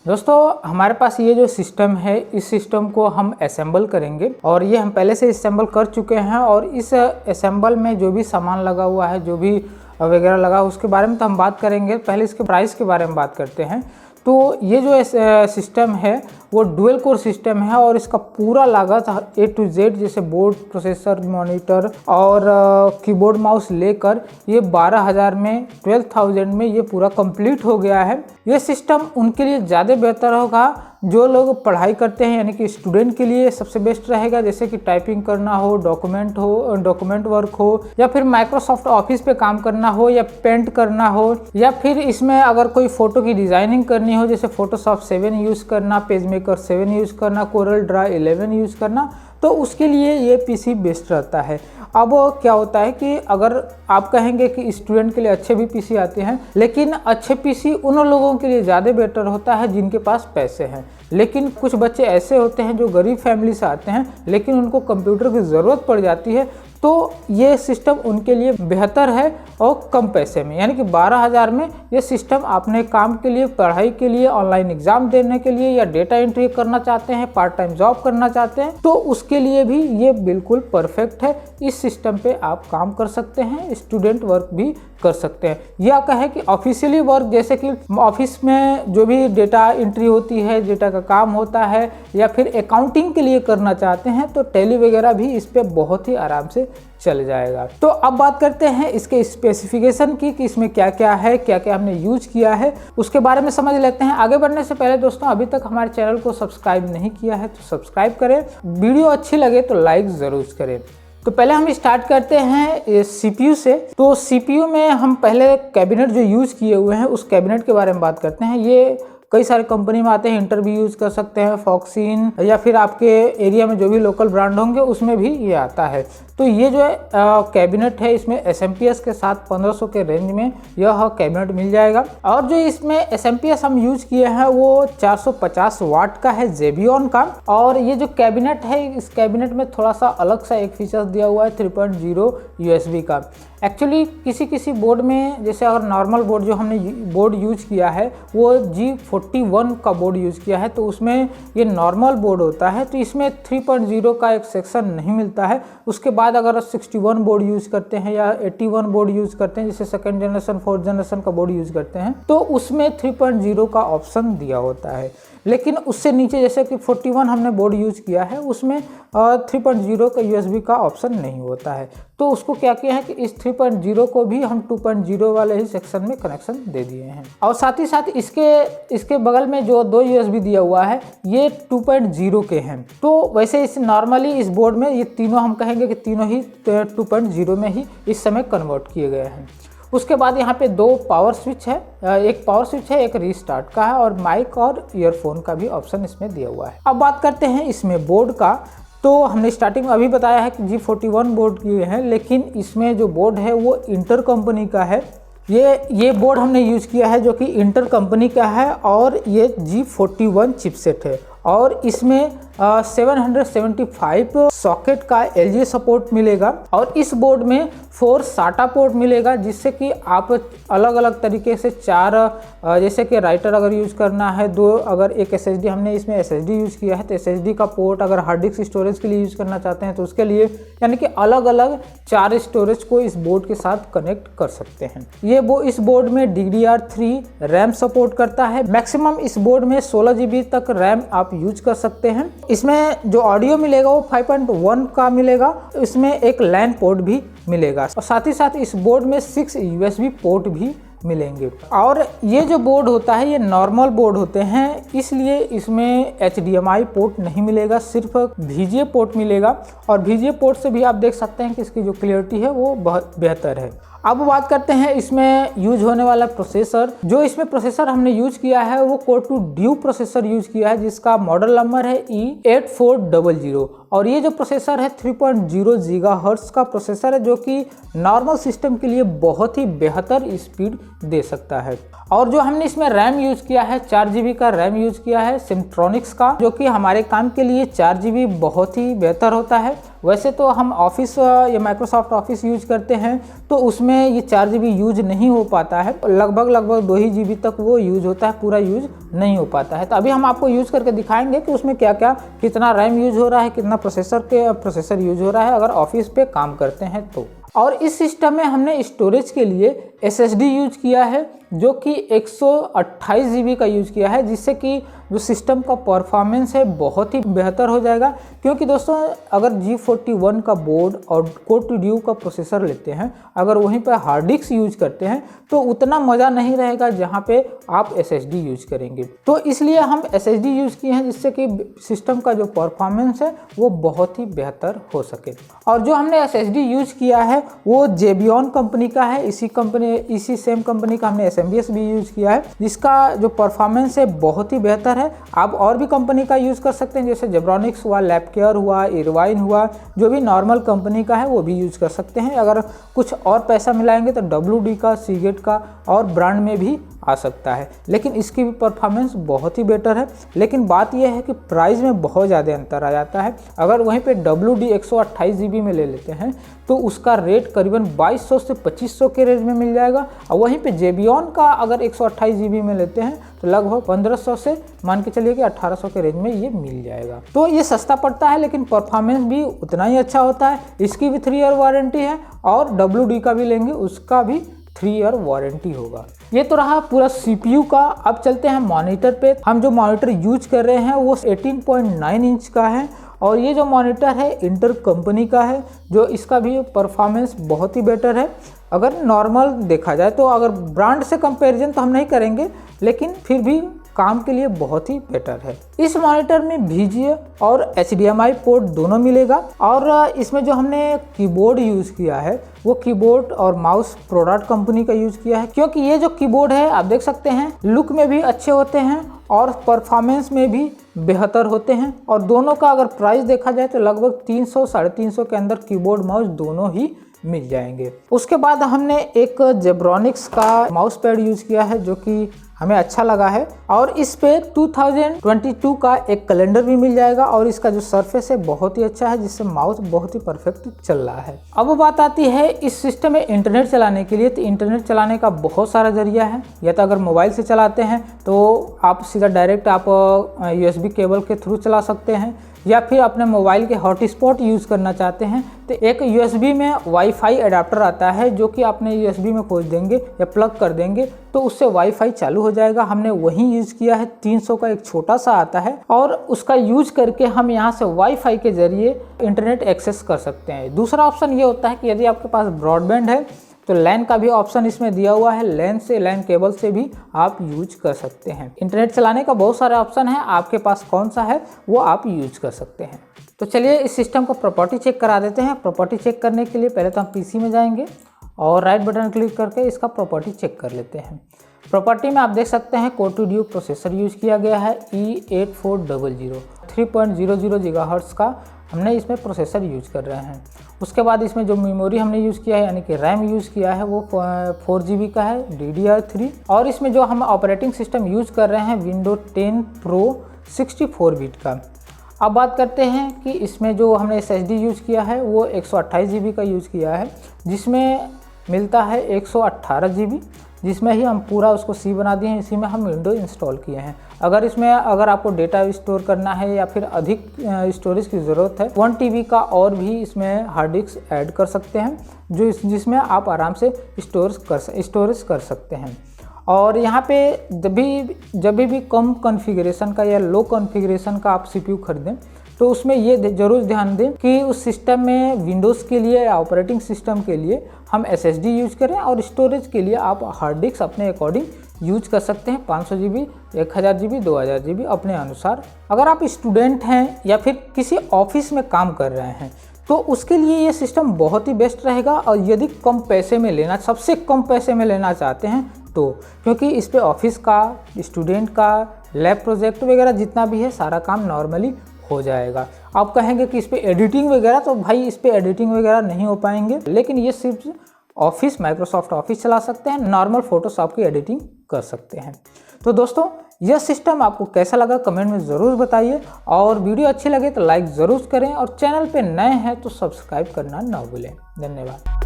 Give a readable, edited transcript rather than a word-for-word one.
दोस्तों हमारे पास ये जो सिस्टम है, इस सिस्टम को हम असेंबल करेंगे और ये हम पहले से असेंबल कर चुके हैं। और इस असेंबल में जो भी सामान लगा हुआ है, जो भी वगैरह लगा, उसके बारे में तो हम बात करेंगे। पहले इसके प्राइस के बारे में बात करते हैं। तो ये जो सिस्टम है वो डुअल कोर सिस्टम है और इसका पूरा लागत A to Z जैसे बोर्ड, प्रोसेसर, मॉनिटर और कीबोर्ड माउस लेकर ये 12,000 में, 12,000 में ये पूरा कंप्लीट हो गया है। ये सिस्टम उनके लिए ज़्यादा बेहतर होगा जो लोग पढ़ाई करते हैं, यानी कि स्टूडेंट के लिए सबसे बेस्ट रहेगा। जैसे कि टाइपिंग करना हो, डॉक्यूमेंट वर्क हो, या फिर माइक्रोसॉफ्ट ऑफिस पे काम करना हो, या पेंट करना हो, या फिर इसमें अगर कोई फ़ोटो की डिज़ाइनिंग करनी हो, जैसे फोटोशॉप 7 यूज़ करना, पेज मेकर 7 यूज़ करना, कोरल ड्रा 11 यूज़ करना, तो उसके लिए ये पीसी बेस्ट रहता है। अब क्या होता है कि अगर आप कहेंगे कि स्टूडेंट के लिए अच्छे भी पीसी आते हैं, लेकिन अच्छे पीसी उन लोगों के लिए ज़्यादा बेटर होता है जिनके पास पैसे हैं। लेकिन कुछ बच्चे ऐसे होते हैं जो गरीब फैमिली से आते हैं, लेकिन उनको कंप्यूटर की ज़रूरत पड़ जाती है, तो ये सिस्टम उनके लिए बेहतर है और कम पैसे में, यानी कि 12,000 में ये सिस्टम अपने काम के लिए, पढ़ाई के लिए, ऑनलाइन एग्ज़ाम देने के लिए, या डेटा एंट्री करना चाहते हैं, पार्ट टाइम जॉब करना चाहते हैं, तो उसके लिए भी ये बिल्कुल परफेक्ट है। इस सिस्टम पे आप काम कर सकते हैं, स्टूडेंट वर्क भी कर सकते हैं। यह कहें कि ऑफिशियली वर्क, जैसे कि ऑफिस में जो भी डेटा एंट्री होती है, डेटा का काम होता है, या फिर अकाउंटिंग के लिए करना चाहते हैं, तो टैली वगैरह भी इस पे बहुत ही आराम से चल जाएगा। तो अब बात करते हैं इसके स्पेसिफिकेशन की कि इसमें क्या क्या है, क्या क्या हमने यूज किया है, उसके बारे में समझ लेते हैं। आगे बढ़ने से पहले दोस्तों, अभी तक हमारे चैनल को सब्सक्राइब नहीं किया है तो सब्सक्राइब करें, वीडियो अच्छी लगे तो लाइक ज़रूर करें। तो पहले हम स्टार्ट करते हैं CPU से। तो CPU में हम पहले कैबिनेट जो यूज़ किए हुए हैं उस कैबिनेट के बारे में बात करते हैं। ये कई सारे कंपनी में आते हैं, इंटर भी यूज़ कर सकते हैं, फॉक्सीन, या फिर आपके एरिया में जो भी लोकल ब्रांड होंगे उसमें भी ये आता है। तो ये जो है कैबिनेट है, इसमें SMPS के साथ 1500 के रेंज में यह कैबिनेट मिल जाएगा। और जो इसमें SMPS हम यूज़ किए हैं वो 450 वाट का है, जेबियन का। और ये जो कैबिनेट है, इस कैबिनेट में थोड़ा सा अलग सा एक फीचर दिया हुआ है 3.0 USB का। एक्चुअली किसी बोर्ड में, जैसे अगर नॉर्मल बोर्ड जो हमने बोर्ड यूज किया है वो G41 का बोर्ड यूज़ किया है, तो उसमें ये नॉर्मल बोर्ड होता है, तो इसमें 3.0 का एक सेक्शन नहीं मिलता है। उसके बाद अगर 61 बोर्ड यूज़ करते हैं या 81 बोर्ड यूज़ करते हैं, जैसे सेकंड जनरेशन, 4th जनरेशन का बोर्ड यूज़ करते हैं, तो उसमें 3.0 का ऑप्शन दिया होता है। लेकिन उससे नीचे जैसे कि 41 हमने बोर्ड यूज़ किया है, उसमें 3.0 का USB का ऑप्शन नहीं होता है। तो उसको क्या किया है कि इस 3.0 को भी हम 2.0 वाले ही सेक्शन में कनेक्शन दे दिए हैं। और साथ ही साथ इसके बगल में जो 2 USB दिया हुआ है ये 2.0 के हैं। तो वैसे इस नॉर्मली इस बोर्ड में ये तीनों, हम कहेंगे कि तीनों ही 2.0 में ही इस समय कन्वर्ट किए गए हैं। उसके बाद यहाँ पे 2 पावर स्विच है, एक पावर स्विच है, एक रीस्टार्ट का है, और माइक और ईयरफोन का भी ऑप्शन इसमें दिया हुआ है। अब बात करते हैं इसमें बोर्ड का। तो हमने स्टार्टिंग में अभी बताया है कि G41 बोर्ड की है, लेकिन इसमें जो बोर्ड है वो इंटर कंपनी का है। ये बोर्ड हमने यूज़ किया है जो कि इंटर कंपनी का है, और ये G41 चिपसेट है। और इसमें 775 सॉकेट का LG सपोर्ट मिलेगा, और इस बोर्ड में 4 SATA पोर्ट मिलेगा, जिससे कि आप अलग अलग तरीके से 4, जैसे कि राइटर अगर यूज़ करना है, 2 अगर एक SSD, हमने इसमें SSD यूज़ किया है तो SSD का पोर्ट, अगर हार्ड डिस्क स्टोरेज के लिए यूज़ करना चाहते हैं तो उसके लिए, यानी कि अलग अलग 4 स्टोरेज को इस बोर्ड के साथ कनेक्ट कर सकते हैं। इस बोर्ड में DDR3 रैम सपोर्ट करता है। मैक्सिमम इस बोर्ड में 16 GB तक रैम आप यूज कर सकते हैं। इसमें जो ऑडियो मिलेगा वो 5.1 का मिलेगा, इसमें एक लैन पोर्ट भी मिलेगा, और साथ ही साथ इस बोर्ड में 6 USB पोर्ट भी मिलेंगे। और ये जो बोर्ड होता है ये नॉर्मल बोर्ड होते हैं, इसलिए इसमें HDMI पोर्ट नहीं मिलेगा, सिर्फ VGA पोर्ट मिलेगा। और VGA पोर्ट से भी आप देख सकते हैं कि इसकी जो क्लियरिटी है वो बहुत बेहतर है। अब बात करते हैं इसमें यूज होने वाला प्रोसेसर। जो इसमें प्रोसेसर हमने यूज किया है वो Core 2 Duo प्रोसेसर यूज किया है, जिसका मॉडल नंबर है E8400। और ये जो प्रोसेसर है 3.0 GHz का प्रोसेसर है, जो कि नॉर्मल सिस्टम के लिए बहुत ही बेहतर स्पीड दे सकता है। और जो हमने इसमें रैम यूज किया है 4 GB का रैम यूज किया है सिम्ट्रॉनिक्स का, जो कि हमारे काम के लिए 4 GB बहुत ही बेहतर होता है। वैसे तो हम ऑफिस या माइक्रोसॉफ्ट ऑफिस यूज करते हैं तो उसमें ये 4 GB यूज नहीं हो पाता है, लगभग 2 ही GB तक वो यूज होता है, पूरा यूज नहीं हो पाता है। तो अभी हम आपको यूज करके दिखाएंगे कि उसमें क्या क्या, कितना रैम यूज हो रहा है, कितना प्रोसेसर यूज हो रहा है अगर ऑफिस पे काम करते हैं तो। और इस सिस्टम में हमने स्टोरेज के लिए SSD यूज किया है जो कि 128 GB का यूज किया है, जिससे कि जो सिस्टम का परफॉर्मेंस है बहुत ही बेहतर हो जाएगा। क्योंकि दोस्तों अगर G41 का बोर्ड और कोर टू ड्यू का प्रोसेसर लेते हैं, अगर वहीं पर हार्ड डिस्क यूज करते हैं तो उतना मज़ा नहीं रहेगा जहाँ पे आप SSD यूज करेंगे। तो इसलिए हम SSD यूज किए हैं जिससे कि सिस्टम का जो परफॉर्मेंस है वो बहुत ही बेहतर हो सके। और जो हमने SSD यूज किया है वो जेबियन कंपनी का है, इसी सेम कंपनी का हमने SMBS भी यूज किया है, जिसका जो परफॉर्मेंस है बहुत ही बेहतर है। आप और भी कंपनी का यूज कर सकते हैं, जैसे जेब्रॉनिक्स हुआ, लैबकेयर हुआ, इरवाइन हुआ, जो भी नॉर्मल कंपनी का है वो भी यूज कर सकते हैं। अगर कुछ और पैसा मिलाएंगे तो WD का, सीगेट का और ब्रांड में भी आ सकता है, लेकिन इसकी भी परफॉर्मेंस बहुत ही बेटर है। लेकिन बात यह है कि प्राइस में बहुत ज़्यादा अंतर आ जाता है। अगर वहीं पे WD 128 GB में ले लेते हैं तो उसका रेट करीबन 2200 से 2500 के रेंज में मिल जाएगा, और वहीं पे जेबियन का अगर 128 GB में लेते हैं तो लगभग 1500 से मान के चलिए कि 1800 के रेंज में ये मिल जाएगा। तो ये सस्ता पड़ता है लेकिन परफॉर्मेंस भी उतना ही अच्छा होता है। इसकी भी 3 ईयर वारंटी है, और WD का भी लेंगे उसका भी 3 ईयर वारंटी होगा। ये तो रहा पूरा CPU का। अब चलते हैं मॉनिटर पे। हम जो मॉनिटर यूज कर रहे हैं वो 18.9 इंच का है, और ये जो मॉनिटर है इंटर कंपनी का है, जो इसका भी परफॉर्मेंस बहुत ही बेटर है। अगर नॉर्मल देखा जाए तो, अगर ब्रांड से कंपैरिजन तो हम नहीं करेंगे, लेकिन फिर भी काम के लिए बहुत ही बेटर है। इस मॉनिटर में VGA और HDMI पोर्ट दोनों मिलेगा, और इसमें जो हमने कीबोर्ड यूज़ किया है वो कीबोर्ड और माउस प्रोडक्ट कंपनी का यूज़ किया है। क्योंकि ये जो कीबोर्ड है आप देख सकते हैं लुक में भी अच्छे होते हैं और परफॉर्मेंस में भी बेहतर होते हैं, और दोनों का अगर प्राइस देखा जाए तो लगभग 300 साढ़े 300 के अंदर कीबोर्ड माउस दोनों ही मिल जाएंगे। उसके बाद हमने एक जेब्रॉनिक्स का माउस पैड यूज किया है जो कि हमें अच्छा लगा है, और इस पे 2022 का एक कैलेंडर भी मिल जाएगा, और इसका जो सरफेस है बहुत ही अच्छा है, जिससे माउस बहुत ही परफेक्ट चल रहा है। अब बात आती है इस सिस्टम में इंटरनेट चलाने के लिए। तो इंटरनेट चलाने का बहुत सारा जरिया है। या तो अगर मोबाइल से चलाते हैं तो आप सीधा डायरेक्ट आप USB केबल के थ्रू चला सकते हैं, या फिर अपने मोबाइल के हॉटस्पॉट यूज़ करना चाहते हैं तो एक USB में वाईफाई एडाप्टर आता है जो कि आपने USB में खोज देंगे या प्लग कर देंगे तो उससे वाईफाई चालू हो जाएगा। हमने वही यूज़ किया है, 300 का एक छोटा सा आता है, और उसका यूज करके हम यहाँ से वाईफाई के जरिए इंटरनेट एक्सेस कर सकते हैं। दूसरा ऑप्शन ये होता है कि यदि आपके पास ब्रॉडबैंड है तो लैन का भी ऑप्शन इसमें दिया हुआ है, लैन केबल से भी आप यूज कर सकते हैं। इंटरनेट चलाने का बहुत सारे ऑप्शन है, आपके पास कौन सा है वो आप यूज कर सकते हैं। तो चलिए इस सिस्टम को प्रॉपर्टी चेक करा देते हैं। प्रॉपर्टी चेक करने के लिए पहले तो हम PC में जाएंगे और राइट बटन क्लिक करके इसका प्रॉपर्टी चेक कर लेते हैं। प्रॉपर्टी में आप देख सकते हैं Core two Duo processor use किया गया है E8400 3.00 GHz का हमने इसमें प्रोसेसर यूज कर रहे हैं। उसके बाद इसमें जो मेमोरी हमने यूज़ किया है यानी कि रैम यूज़ किया है वो 4 GB का है DDR3, और इसमें जो हम ऑपरेटिंग सिस्टम यूज़ कर रहे हैं विंडोज 10 Pro 64 बिट का। अब बात करते हैं कि इसमें जो हमने SSD यूज़ किया है वो 128 GB का यूज़ किया है, जिसमें मिलता है 118 GB, जिसमें ही हम पूरा उसको C बना दिए हैं। इसी में हम विंडोज इंस्टॉल किए हैं। अगर आपको डेटा स्टोर करना है या फिर अधिक स्टोरेज की ज़रूरत है 1 TB का और भी इसमें हार्ड डिस्क ऐड कर सकते हैं, जिसमें आप आराम से स्टोरेज कर सकते हैं। और यहाँ पे जब भी कम कॉन्फ़िगरेशन का या लो कॉन्फ़िगरेशन का आप CPU खरीदें तो उसमें ये ज़रूर ध्यान दें कि उस सिस्टम में विंडोज़ के लिए या ऑपरेटिंग सिस्टम के लिए हम SSD यूज करें, और स्टोरेज के लिए आप हार्ड डिस्क अपने अकॉर्डिंग यूज कर सकते हैं। 500 GB, 1000 GB, 2000 GB अपने अनुसार। अगर आप स्टूडेंट हैं या फिर किसी ऑफिस में काम कर रहे हैं तो उसके लिए ये सिस्टम बहुत ही बेस्ट रहेगा। और यदि सबसे कम पैसे में लेना चाहते हैं तो, क्योंकि इस पे ऑफिस का, स्टूडेंट का, लैब प्रोजेक्ट वगैरह जितना भी है सारा काम नॉर्मली हो जाएगा। आप कहेंगे कि इस पे एडिटिंग वगैरह, तो भाई इस पे एडिटिंग वगैरह नहीं हो पाएंगे, लेकिन ये सिर्फ माइक्रोसॉफ्ट ऑफिस चला सकते हैं, नॉर्मल फोटोशॉप की एडिटिंग कर सकते हैं। तो दोस्तों यह सिस्टम आपको कैसा लगा कमेंट में ज़रूर बताइए, और वीडियो अच्छी लगे तो लाइक ज़रूर करें, और चैनल पे नए हैं तो सब्सक्राइब करना ना भूलें। धन्यवाद।